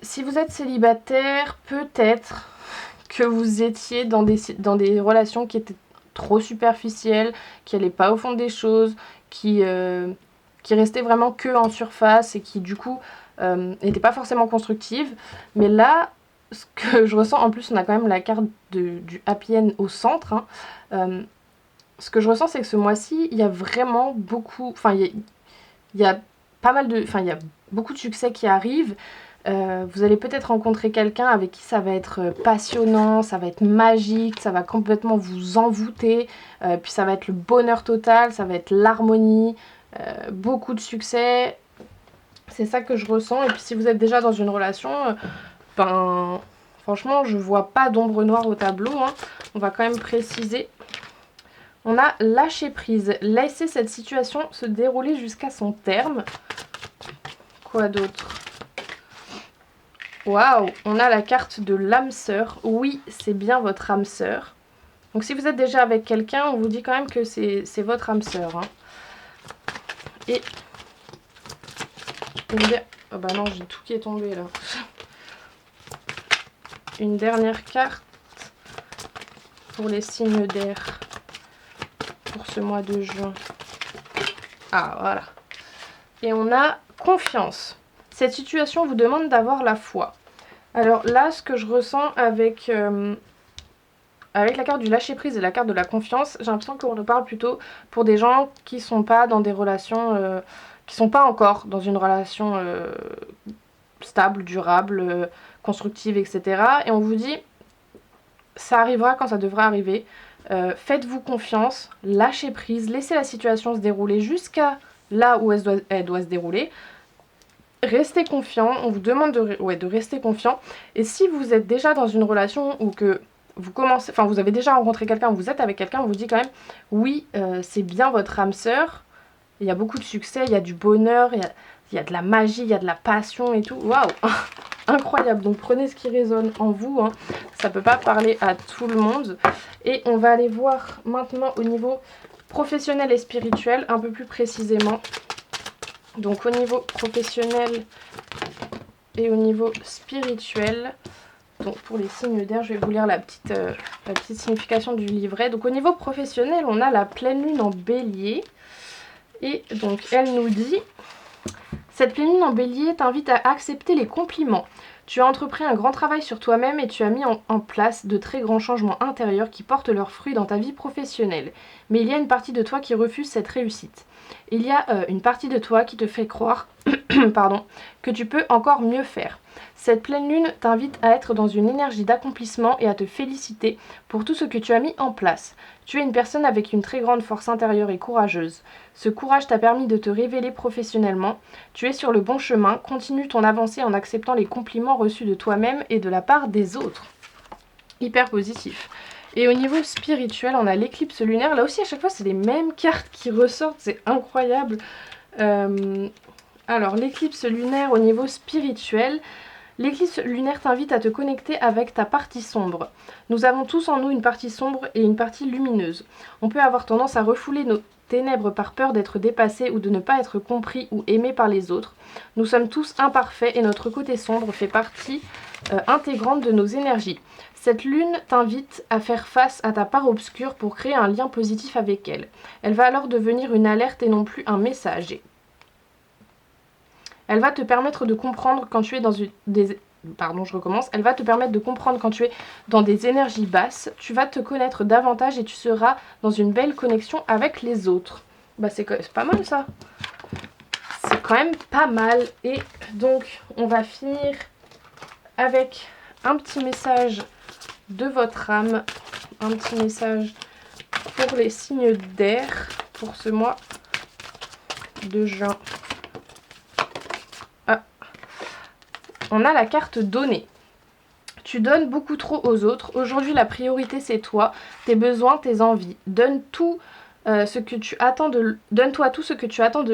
si vous êtes célibataire, peut-être que vous étiez dans des relations qui étaient trop superficielles, qui n'allaient pas au fond des choses, qui restaient vraiment que en surface et qui du coup n'étaient pas forcément constructives. Mais là, ce que je ressens, en plus on a quand même la carte du happy end au centre, hein, ce que je ressens, c'est que ce mois-ci, il y a vraiment beaucoup, enfin il y a pas mal de, enfin il y a beaucoup de succès qui arrivent. Vous allez peut-être rencontrer quelqu'un avec qui ça va être passionnant, ça va être magique, ça va complètement vous envoûter, puis ça va être le bonheur total, ça va être l'harmonie, beaucoup de succès. C'est ça que je ressens. Et puis si vous êtes déjà dans une relation, ben franchement je vois pas d'ombre noire au tableau, hein. On va quand même préciser. On a lâché prise, laisser cette situation se dérouler jusqu'à son terme. Quoi d'autre? Waouh, on a la carte de l'âme sœur. Oui, c'est bien votre âme sœur. Donc si vous êtes déjà avec quelqu'un, on vous dit quand même que c'est votre âme sœur. Hein. Et oh bah non, j'ai tout qui est tombé là. Une dernière carte pour les signes d'air pour ce mois de juin. Ah voilà. Et on a confiance. Cette situation vous demande d'avoir la foi. Alors là, ce que je ressens avec la carte du lâcher prise et la carte de la confiance, j'ai l'impression qu'on nous parle plutôt pour des gens qui sont pas dans des relations, qui sont pas encore dans une relation stable, durable, constructive, etc. Et on vous dit, ça arrivera quand ça devra arriver. Faites-vous confiance, lâchez prise, laissez la situation se dérouler jusqu'à là où elle doit se dérouler. Restez confiant, on vous demande de rester confiant. Et si vous êtes déjà dans une relation ou que vous avez déjà rencontré quelqu'un, vous êtes avec quelqu'un, on vous dit quand même, oui, c'est bien votre âme sœur. Il y a beaucoup de succès, il y a du bonheur, il y a de la magie, il y a de la passion et tout. Waouh, incroyable. Donc prenez ce qui résonne en vous, hein. Ça peut pas parler à tout le monde. Et on va aller voir maintenant au niveau professionnel et spirituel, un peu plus précisément. Donc au niveau professionnel et au niveau spirituel, donc pour les signes d'air, je vais vous lire la petite signification du livret. Donc au niveau professionnel, on a la pleine lune en bélier. Et donc elle nous dit, cette pleine lune en bélier t'invite à accepter les compliments. Tu as entrepris un grand travail sur toi-même et tu as mis en place de très grands changements intérieurs qui portent leurs fruits dans ta vie professionnelle. Mais il y a une partie de toi qui refuse cette réussite. Il y a une partie de toi qui te fait croire pardon, que tu peux encore mieux faire. Cette pleine lune t'invite à être dans une énergie d'accomplissement et à te féliciter pour tout ce que tu as mis en place. Tu es une personne avec une très grande force intérieure et courageuse. Ce courage t'a permis de te révéler professionnellement. Tu es sur le bon chemin. Continue ton avancée en acceptant les compliments reçus de toi-même et de la part des autres. Hyper positif. Et au niveau spirituel, on a l'éclipse lunaire. Là aussi, à chaque fois, c'est les mêmes cartes qui ressortent. C'est incroyable. Alors, l'éclipse lunaire au niveau spirituel. L'éclipse lunaire t'invite à te connecter avec ta partie sombre. Nous avons tous en nous une partie sombre et une partie lumineuse. On peut avoir tendance à refouler nos ténèbres par peur d'être dépassé ou de ne pas être compris ou aimé par les autres. Nous sommes tous imparfaits et notre côté sombre fait partie intégrante de nos énergies. Cette lune t'invite à faire face à ta part obscure pour créer un lien positif avec elle. Elle va alors devenir une alerte et non plus un messager. Elle va te permettre de comprendre quand tu es dans Elle va te permettre de comprendre quand tu es dans des énergies basses. Tu vas te connaître davantage et tu seras dans une belle connexion avec les autres. Bah c'est pas mal ça. C'est quand même pas mal. Et donc on va finir avec un petit message de votre âme. Un petit message pour les signes d'air pour ce mois de juin. On a la carte donnée. Tu donnes beaucoup trop aux autres. Aujourd'hui, la priorité, c'est toi, tes besoins, tes envies. Donne-toi tout ce que tu attends de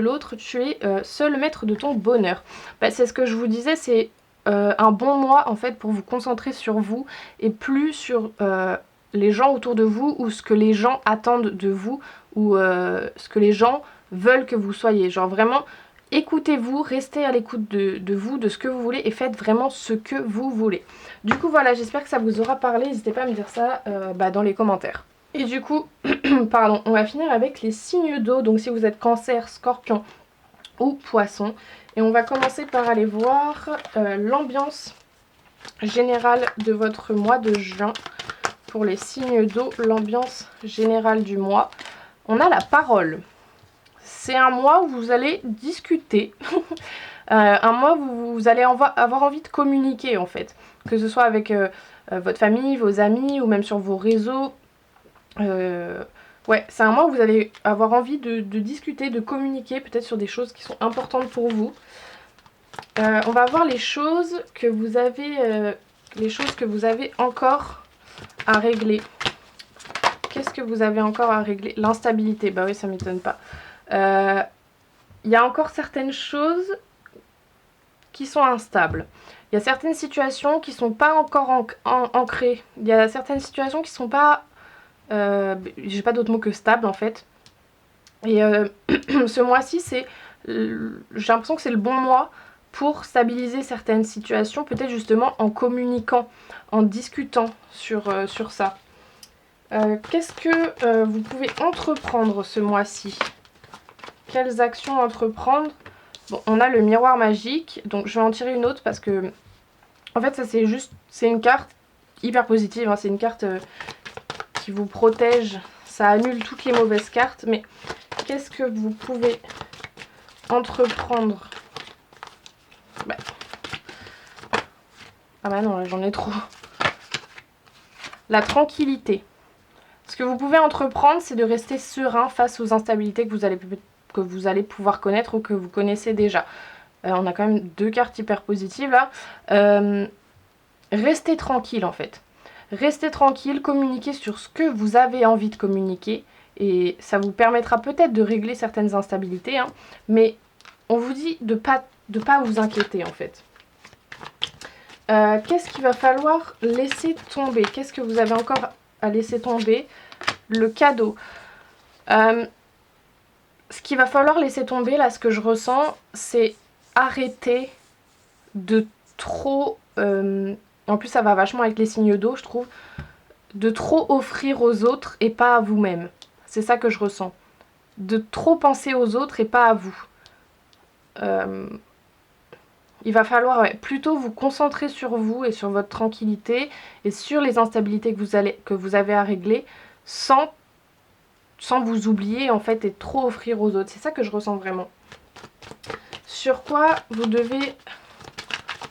l'autre. Tu es seul maître de ton bonheur. Bah, c'est ce que je vous disais, c'est un bon mois, en fait, pour vous concentrer sur vous et plus sur les gens autour de vous ou ce que les gens attendent de vous ou ce que les gens veulent que vous soyez. Genre vraiment... Écoutez-vous, restez à l'écoute de vous, de ce que vous voulez et faites vraiment ce que vous voulez. Du coup voilà, j'espère que ça vous aura parlé, n'hésitez pas à me dire ça dans les commentaires. Et du coup, pardon, on va finir avec les signes d'eau, donc si vous êtes cancer, scorpion ou poisson. Et on va commencer par aller voir l'ambiance générale de votre mois de juin. Pour les signes d'eau, l'ambiance générale du mois. On a la parole. C'est un mois où vous allez discuter, un mois où vous allez avoir envie de communiquer en fait, que ce soit avec votre famille, vos amis ou même sur vos réseaux. Ouais, c'est un mois où vous allez avoir envie de discuter, de communiquer peut-être sur des choses qui sont importantes pour vous. On va voir les choses que vous avez encore à régler. Qu'est-ce que vous avez encore à régler? L'instabilité, bah oui, ça m'étonne pas. Il y a encore certaines choses qui sont instables. Il y a certaines situations qui sont pas encore ancrées. Il y a certaines situations qui sont pas... j'ai pas d'autre mot que stable en fait. Et ce mois-ci, j'ai l'impression que c'est le bon mois pour stabiliser certaines situations, peut-être justement en communiquant, en discutant sur ça. Qu'est-ce que vous pouvez entreprendre ce mois-ci? Quelles actions entreprendre? Bon, on a le miroir magique, donc je vais en tirer une autre parce que En fait, ça c'est juste, c'est une carte hyper positive, hein. C'est une carte qui vous protège. Ça annule toutes les mauvaises cartes. Mais qu'est-ce que vous pouvez entreprendre? Bah. Ah bah non, j'en ai trop. La tranquillité. Ce que vous pouvez entreprendre, c'est de rester serein face aux instabilités que vous allez pouvoir connaître ou que vous connaissez déjà. On a quand même 2 cartes hyper positives là. Restez tranquille en fait. Restez tranquille, communiquez sur ce que vous avez envie de communiquer. Et ça vous permettra peut-être de régler certaines instabilités. Hein, mais on vous dit de pas vous inquiéter en fait. Qu'est-ce qu'il va falloir laisser tomber? Qu'est-ce que vous avez encore à laisser tomber? Le cadeau. Ce qu'il va falloir laisser tomber, là, ce que je ressens, c'est arrêter de trop... en plus, ça va vachement avec les signes d'eau, je trouve. De trop offrir aux autres et pas à vous-même. C'est ça que je ressens. De trop penser aux autres et pas à vous. Il va falloir plutôt vous concentrer sur vous et sur votre tranquillité et sur les instabilités que vous avez à régler sans vous oublier en fait et trop offrir aux autres. C'est ça que je ressens vraiment. Sur quoi vous devez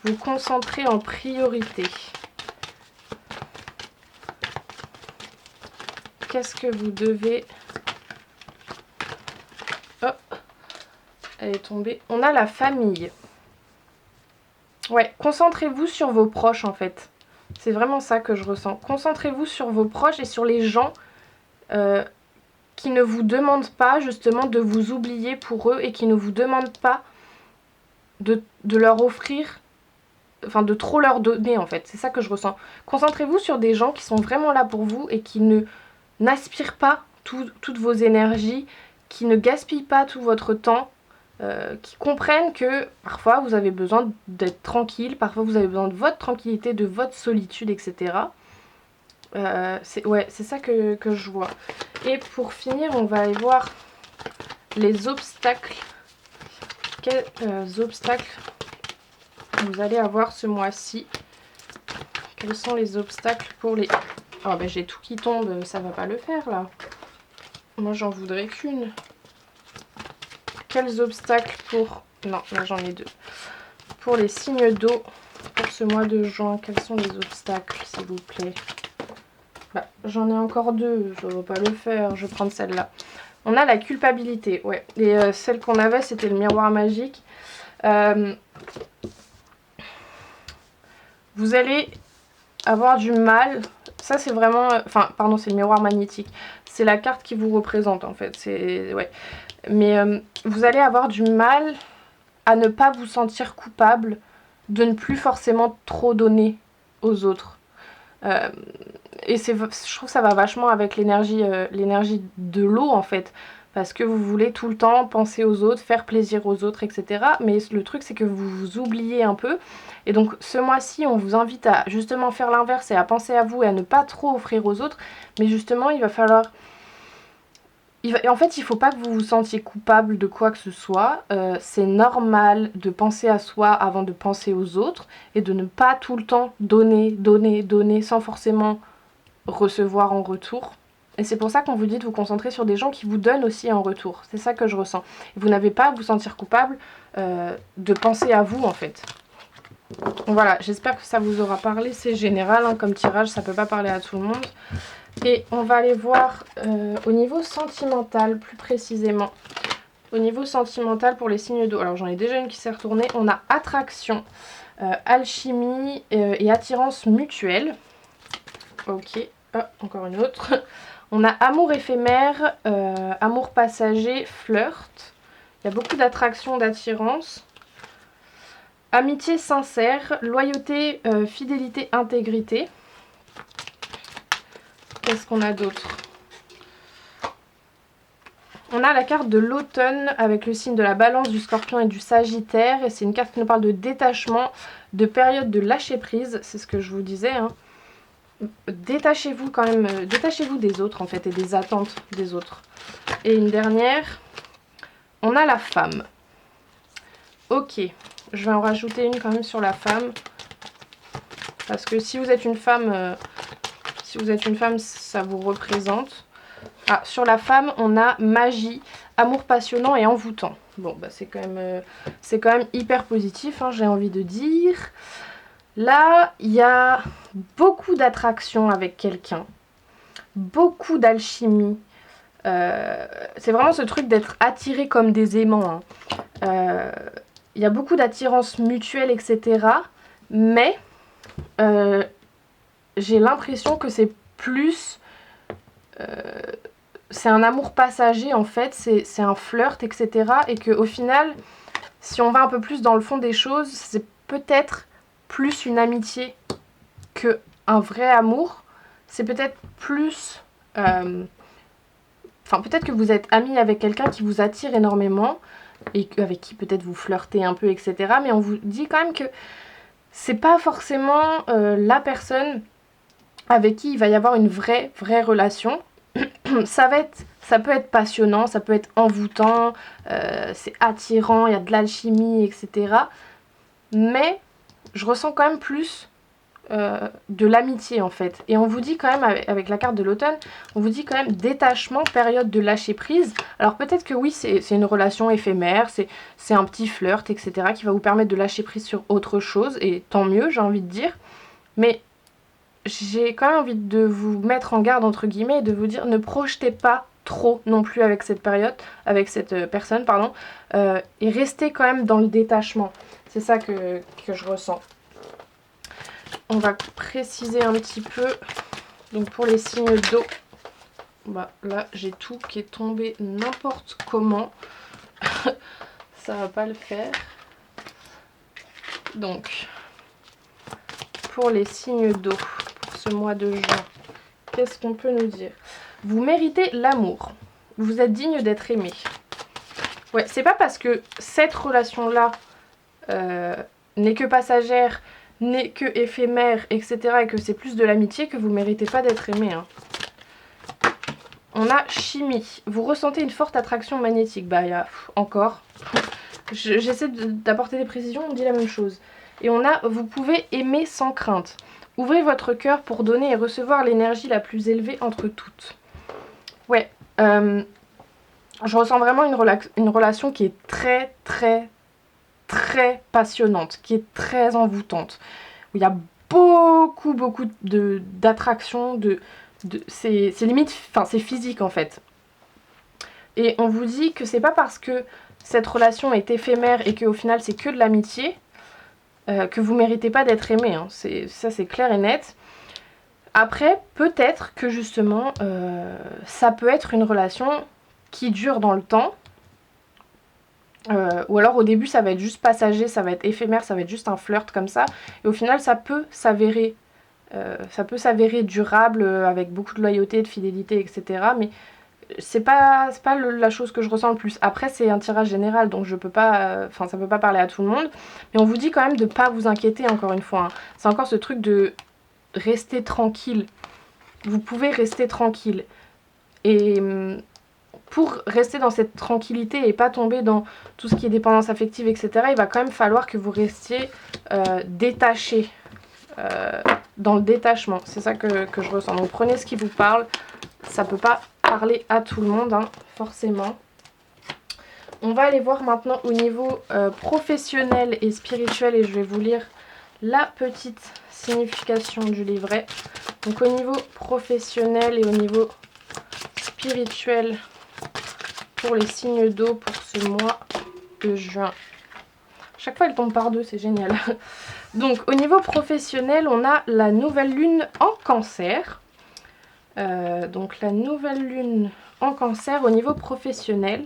vous concentrer en priorité? Qu'est-ce que vous devez... Oh, elle est tombée. On a la famille. Ouais, concentrez-vous sur vos proches en fait. C'est vraiment ça que je ressens. Concentrez-vous sur vos proches et sur les gens qui ne vous demandent pas justement de vous oublier pour eux et qui ne vous demandent pas de leur offrir, enfin de trop leur donner en fait. C'est ça que je ressens. Concentrez-vous sur des gens qui sont vraiment là pour vous et qui n'aspirent pas toutes vos énergies, qui ne gaspillent pas tout votre temps. Qui comprennent que parfois vous avez besoin d'être tranquille, parfois vous avez besoin de votre tranquillité, de votre solitude, etc. C'est ça que je vois. Et pour finir, on va aller voir les obstacles. Quels obstacles vous allez avoir ce mois-ci? Quels sont les obstacles pour les... Oh ben j'ai tout qui tombe, ça va pas le faire là. Moi j'en voudrais qu'une. Quels obstacles pour... Non, là j'en ai 2. Pour les signes d'eau, pour ce mois de juin, quels sont les obstacles, s'il vous plaît? Bah, j'en ai encore 2, je ne vais pas le faire, je vais prendre celle-là. On a la culpabilité, ouais. Et celle qu'on avait, c'était le miroir magique. Vous allez avoir du mal... Ça, c'est vraiment... Enfin, pardon, c'est le miroir magnétique. C'est la carte qui vous représente, en fait. C'est... Ouais. Mais vous allez avoir du mal à ne pas vous sentir coupable de ne plus forcément trop donner aux autres. Et je trouve que ça va vachement avec l'énergie de l'eau en fait. Parce que vous voulez tout le temps penser aux autres, faire plaisir aux autres, etc. Mais le truc c'est que vous vous oubliez un peu. Et donc ce mois-ci on vous invite à justement faire l'inverse et à penser à vous et à ne pas trop offrir aux autres. Mais justement il va falloir... En fait, il ne faut pas que vous vous sentiez coupable de quoi que ce soit. C'est normal de penser à soi avant de penser aux autres et de ne pas tout le temps donner sans forcément recevoir en retour. Et c'est pour ça qu'on vous dit de vous concentrer sur des gens qui vous donnent aussi en retour. C'est ça que je ressens. Vous n'avez pas à vous sentir coupable de penser à vous en fait. Voilà, j'espère que ça vous aura parlé. C'est général hein, comme tirage, ça ne peut pas parler à tout le monde. Et on va aller voir au niveau sentimental, plus précisément. Au niveau sentimental pour les signes d'eau. Alors j'en ai déjà une qui s'est retournée. On a attraction, alchimie et attirance mutuelle. Ok, encore une autre. On a amour éphémère, amour passager, flirt. Il y a beaucoup d'attraction, d'attirance. Amitié sincère, loyauté, fidélité, intégrité. Qu'est-ce qu'on a d'autre? On a la carte de l'automne avec le signe de la balance, du scorpion et du sagittaire. Et c'est une carte qui nous parle de détachement, de période de lâcher prise. C'est ce que je vous disais. Hein. Détachez-vous quand même, détachez-vous des autres en fait et des attentes des autres. Et une dernière, on a la femme. Ok, je vais en rajouter une quand même sur la femme. Parce que si vous êtes une femme, ça vous représente. Ah, sur la femme, on a magie, amour passionnant et envoûtant. Bon, bah c'est quand même hyper positif, hein, j'ai envie de dire. Là, il y a beaucoup d'attraction avec quelqu'un, beaucoup d'alchimie. C'est vraiment ce truc d'être attiré comme des aimants, hein. Il y a beaucoup d'attirance mutuelle, etc. Mais j'ai l'impression que c'est plus... c'est un amour passager en fait, c'est un flirt, etc. Et qu'au final, si on va un peu plus dans le fond des choses, c'est peut-être plus une amitié qu'un vrai amour. C'est peut-être plus... Enfin, peut-être que vous êtes ami avec quelqu'un qui vous attire énormément et avec qui peut-être vous flirtez un peu, etc. Mais on vous dit quand même que c'est pas forcément la personne avec qui il va y avoir une vraie relation. Ça peut être passionnant, ça peut être envoûtant, c'est attirant, il y a de l'alchimie, etc. Mais je ressens quand même plus de l'amitié en fait. Et on vous dit quand même, avec la carte de l'automne, on vous dit quand même détachement, période de lâcher prise. Alors peut-être que oui, c'est une relation éphémère, c'est un petit flirt, etc. qui va vous permettre de lâcher prise sur autre chose, et tant mieux, j'ai envie de dire. Mais j'ai quand même envie de vous mettre en garde, entre guillemets, et de vous dire ne projetez pas trop non plus avec cette période, avec cette personne, pardon, et restez quand même dans le détachement. C'est ça que je ressens. On va préciser un petit peu. Donc pour les signes d'eau, bah là j'ai tout qui est tombé n'importe comment. Ça va pas le faire. Donc pour les signes d'eau, pour ce mois de juin, qu'est-ce qu'on peut nous dire? Vous méritez l'amour. Vous êtes digne d'être aimé. Ouais, c'est pas parce que cette relation-là n'est que passagère, n'est que éphémère, etc. et que c'est plus de l'amitié que vous méritez pas d'être aimé, hein. On a chimie. Vous ressentez une forte attraction magnétique. Bah, il y a encore. J'essaie d'apporter des précisions, on dit la même chose. Et on a, vous pouvez aimer sans crainte. Ouvrez votre cœur pour donner et recevoir l'énergie la plus élevée entre toutes. Ouais, je ressens vraiment une relation qui est très passionnante, qui est très envoûtante. Où il y a beaucoup d'attraction, c'est limite, enfin c'est physique en fait. Et on vous dit que c'est pas parce que cette relation est éphémère et qu'au final c'est que de l'amitié que vous méritez pas d'être aimé, hein. Ça c'est clair et net. Après, peut-être que justement, ça peut être une relation qui dure dans le temps. Ou alors au début ça va être juste passager, ça va être éphémère, ça va être juste un flirt comme ça. Et au final ça peut s'avérer durable avec beaucoup de loyauté, de fidélité, etc. Mais c'est pas la chose que je ressens le plus. Après c'est un tirage général donc je peux pas, ça peut pas parler à tout le monde. Mais on vous dit quand même de pas vous inquiéter encore une fois, hein. C'est encore ce truc de rester tranquille. Vous pouvez rester tranquille. Et pour rester dans cette tranquillité et pas tomber dans tout ce qui est dépendance affective, etc., il va quand même falloir que vous restiez détaché, dans le détachement. C'est ça que je ressens. Donc prenez ce qui vous parle. Ça peut pas parler à tout le monde, hein, forcément. On va aller voir maintenant au niveau professionnel et spirituel, et je vais vous lire la petite signification du livret. Donc au niveau professionnel et au niveau spirituel pour les signes d'eau pour ce mois de juin. Chaque fois elle tombe par deux, c'est génial. Donc au niveau professionnel, on a la nouvelle lune en cancer. Donc la nouvelle lune en cancer au niveau professionnel.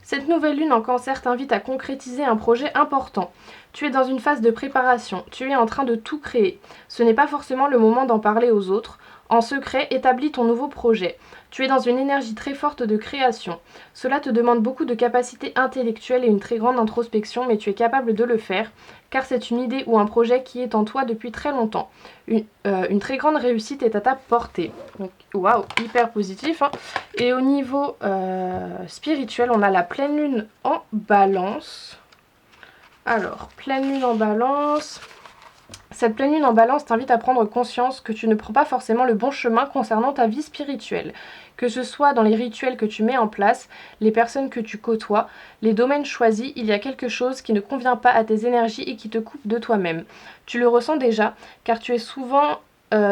Cette nouvelle lune en cancer t'invite à concrétiser un projet important. Tu es dans une phase de préparation, tu es en train de tout créer. Ce n'est pas forcément le moment d'en parler aux autres. En secret, établis ton nouveau projet. Tu es dans une énergie très forte de création. Cela te demande beaucoup de capacités intellectuelles et une très grande introspection, mais tu es capable de le faire, car c'est une idée ou un projet qui est en toi depuis très longtemps. Une très grande réussite est à ta portée. Donc, waouh, hyper positif, hein. Et au niveau spirituel, on a la pleine lune en balance. Alors, pleine lune en balance, Cette pleine lune en balance t'invite à prendre conscience que tu ne prends pas forcément le bon chemin concernant ta vie spirituelle. Que ce soit dans les rituels que tu mets en place, les personnes que tu côtoies, les domaines choisis, il y a quelque chose qui ne convient pas à tes énergies et qui te coupe de toi-même. Tu le ressens déjà, car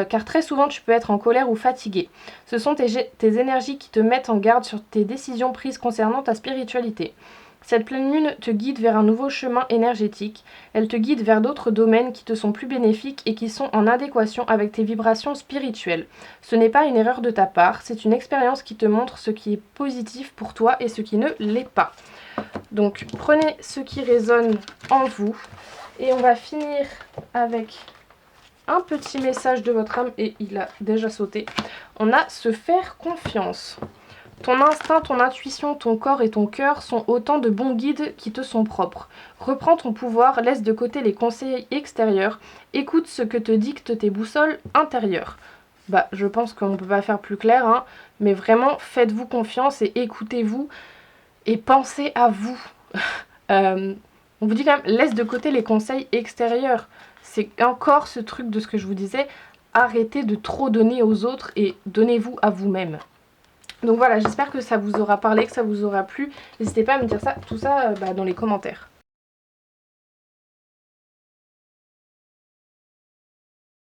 car très souvent tu peux être en colère ou fatigué. Ce sont tes énergies qui te mettent en garde sur tes décisions prises concernant ta spiritualité. Cette pleine lune te guide vers un nouveau chemin énergétique, elle te guide vers d'autres domaines qui te sont plus bénéfiques et qui sont en adéquation avec tes vibrations spirituelles. Ce n'est pas une erreur de ta part, c'est une expérience qui te montre ce qui est positif pour toi et ce qui ne l'est pas. Donc prenez ce qui résonne en vous et on va finir avec un petit message de votre âme et il a déjà sauté. On a se faire confiance. Ton instinct, ton intuition, ton corps et ton cœur sont autant de bons guides qui te sont propres. Reprends ton pouvoir, laisse de côté les conseils extérieurs, écoute ce que te dictent tes boussoles intérieures. Je pense qu'on ne peut pas faire plus clair, hein, mais vraiment, faites-vous confiance et écoutez-vous et pensez à vous. On vous dit quand même, laisse de côté les conseils extérieurs. C'est encore ce truc de ce que je vous disais, arrêtez de trop donner aux autres et donnez-vous à vous-même. Donc voilà, j'espère que ça vous aura parlé, que ça vous aura plu. N'hésitez pas à me dire tout ça dans les commentaires.